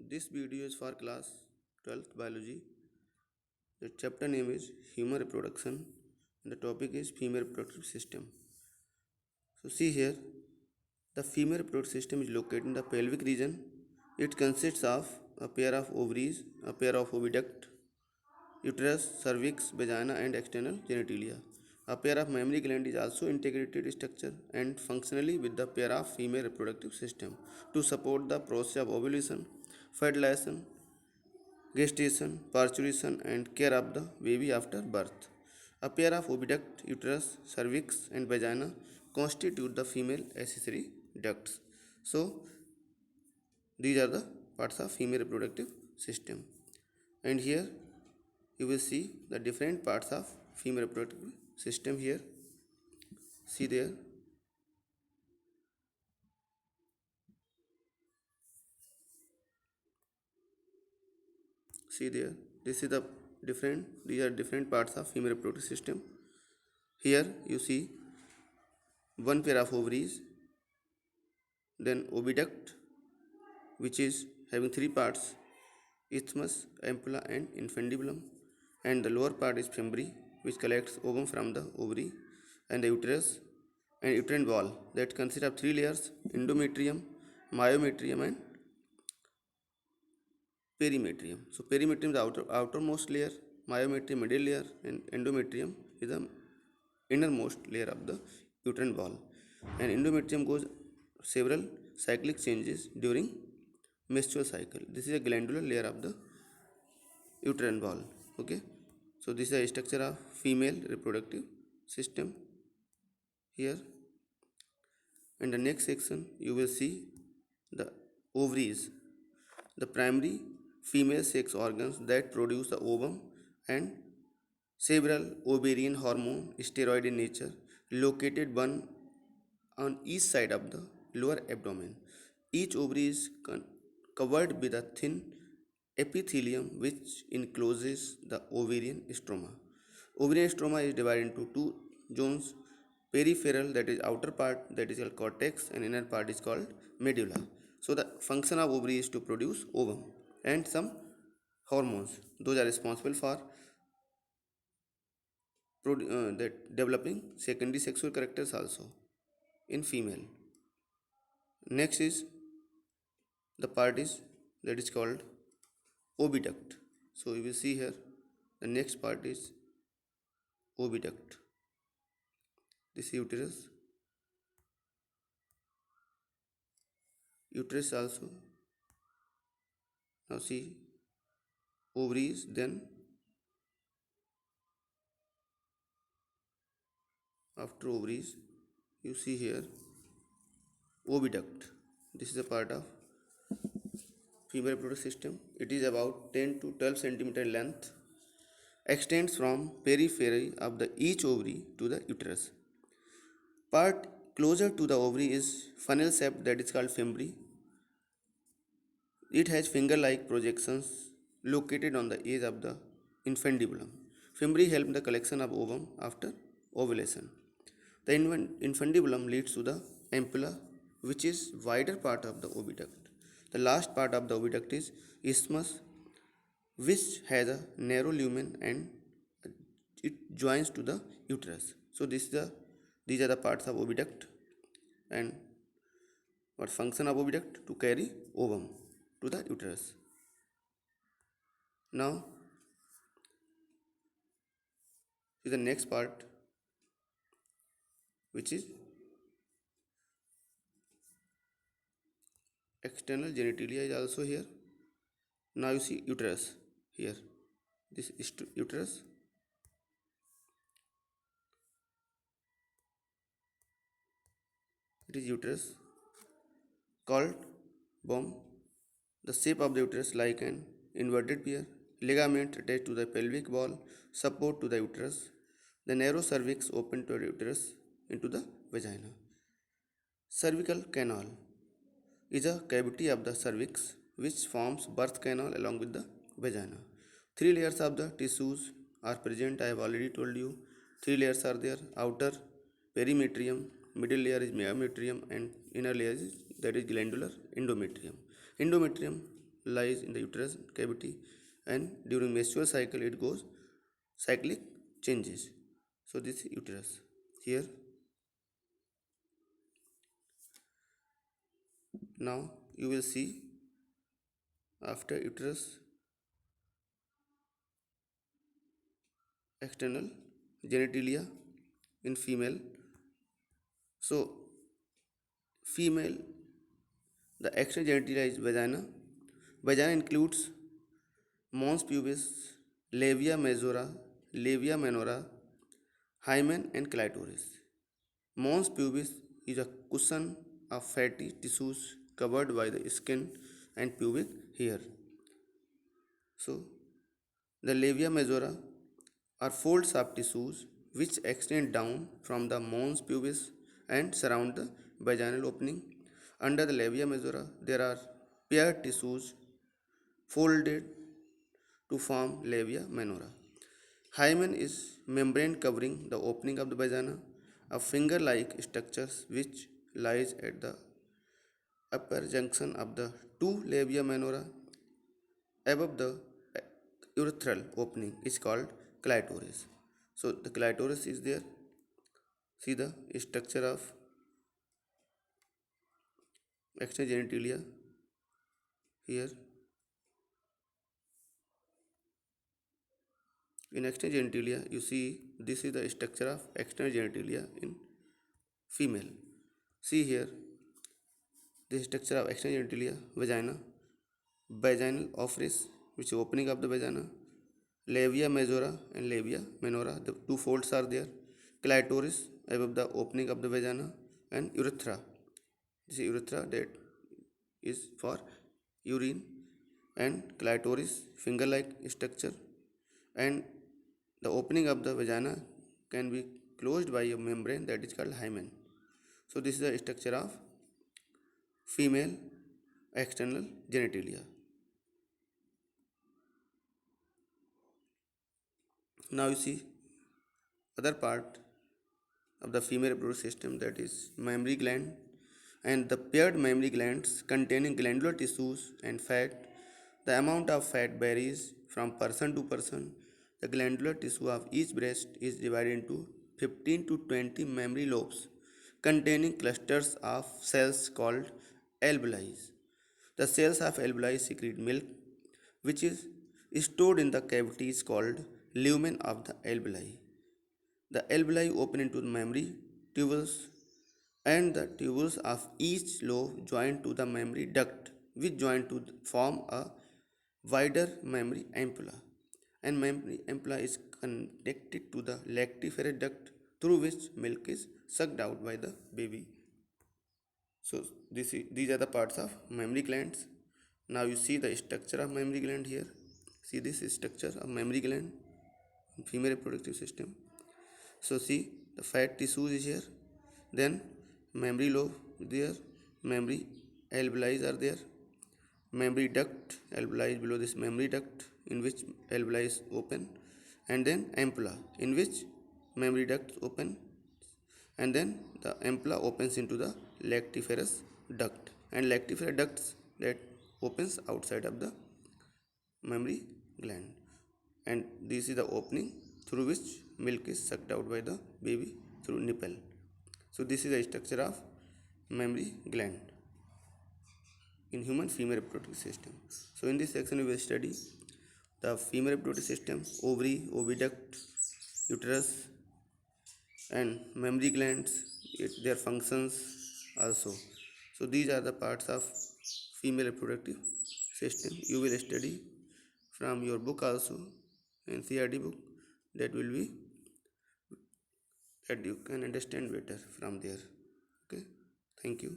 This video is for class 12th biology. The chapter name is human reproduction and the topic is female reproductive system. So see here, the female reproductive system is located in the pelvic region. It consists of a pair of ovaries, a pair of oviduct, uterus, cervix, vagina and external genitalia. A pair of mammary gland is also integrated structure and functionally with the pair of female reproductive system to support the process of ovulation, fertilization, gestation, parturition, and care of the baby after birth. A pair of oviduct, uterus, cervix, and vagina constitute the female accessory ducts. So, these are the parts of female reproductive system. And here you will see the different parts of female reproductive system here. See there. See there. This is the different. These are different parts of female reproductive system. Here you see one pair of ovaries, then oviduct, which is having three parts: isthmus, ampulla, and infundibulum, and the lower part is fimbriae, which collects ovum from the ovary, and the uterus and uterine wall that consists of three layers: endometrium, myometrium, and perimetrium. So perimetrium is the outermost layer, myometrium middle layer, and endometrium is the innermost layer of the uterine wall. And endometrium goes several cyclic changes during menstrual cycle. This is a glandular layer of the uterine wall. Okay, so this is a structure of female reproductive system here. In the next section you will see the ovaries, the primary female sex organs that produce the ovum, and several ovarian hormone steroid in nature, located one on each side of the lower abdomen. Each ovary is covered with a thin epithelium which encloses the ovarian stroma. Ovarian stroma is divided into two zones: peripheral, that is outer part, that is called cortex, and inner part is called medulla. So the function of ovary is to produce ovum and some hormones. Those are responsible for that developing secondary sexual characters also in female. Next is the part is that is called oviduct. So you will see here the next part is oviduct. This is uterus also. Now see ovaries, then after ovaries you see here oviduct. This is a part of female reproductive system. It is about 10 to 12 centimeter length, extends from periphery of the each ovary to the uterus. Part closer to the ovary is funnel shaped, that is called fimbriae. It has finger-like projections located on the edge of the infundibulum. Fimbriae help the collection of ovum after ovulation. The infundibulum leads to the ampulla, which is wider part of the oviduct. The last part of the oviduct is isthmus, which has a narrow lumen and it joins to the uterus. So these are the parts of oviduct. And what function of oviduct? To carry ovum to the uterus. Now is the next part, which is external genitalia is also here. Now you see uterus here. This is uterus. It is uterus called bomb. The shape of the uterus like an inverted pear. Ligament attached to the pelvic wall, support to the uterus. The narrow cervix open to the uterus into the vagina. Cervical canal is a cavity of the cervix which forms birth canal along with the vagina. Three layers of the tissues are present. I have already told you. Three layers are there: outer perimetrium, middle layer is myometrium, and inner layer is, that is glandular endometrium. Endometrium lies in the uterus cavity, and during menstrual cycle it goes cyclic changes. So this is uterus. Here now you will see after uterus external genitalia in female. So female, the external genitalia is vagina. Vagina includes mons pubis, labia majora, labia minora, hymen and clitoris. Mons pubis is a cushion of fatty tissues covered by the skin and pubic hair. So the labia majora are folds of tissues which extend down from the mons pubis and surround the vaginal opening. Under the labia majora, there are paired tissues folded to form labia minora. Hymen is membrane covering the opening of the vagina, a finger-like structure which lies at the upper junction of the two labia minora above the urethral opening is called clitoris. So the clitoris is there. See the structure of external genitalia here. In external genitalia, you see this is the structure of external genitalia in female. See here the structure of external genitalia: vagina, vaginal orifice, which is opening of the vagina, labia majora and labia minora, the two folds are there, clitoris above the opening of the vagina, and urethra. This is urethra, that is for urine, and clitoris finger like structure, and the opening of the vagina can be closed by a membrane that is called hymen. So this is the structure of female external genitalia. Now you see other part of the female reproductive system, that is mammary gland, and the paired mammary glands containing glandular tissues and fat. The amount of fat varies from person to person. The glandular tissue of each breast is divided into 15 to 20 mammary lobes containing clusters of cells called alveoli. The cells of alveoli secrete milk, which is stored in the cavities called lumen of the alveoli. The alveoli open into the mammary tubules, and the tubules of each lobe join to the mammary duct, which join to form a wider mammary ampulla. And mammary ampulla is connected to the lactiferous duct through which milk is sucked out by the baby. So these are the parts of mammary glands. Now you see the structure of mammary gland here. See this structure of mammary gland in female reproductive system. So see the fat tissue is here, then mammary lobe there, mammary alveoli are there, mammary duct, alveoli is below this mammary duct in which alveoli is open, and then ampulla in which mammary duct open, and then the ampulla opens into the lactiferous duct, and lactiferous ducts that opens outside of the mammary gland, and this is the opening through which milk is sucked out by the baby through nipple. So this is the structure of mammary gland in human female reproductive system. So in this section we will study the female reproductive system, ovary, oviduct, uterus, and mammary glands, their functions also. So these are the parts of female reproductive system. You will study from your book also, NCERT book, that will be that you can understand better from there. Okay, thank you.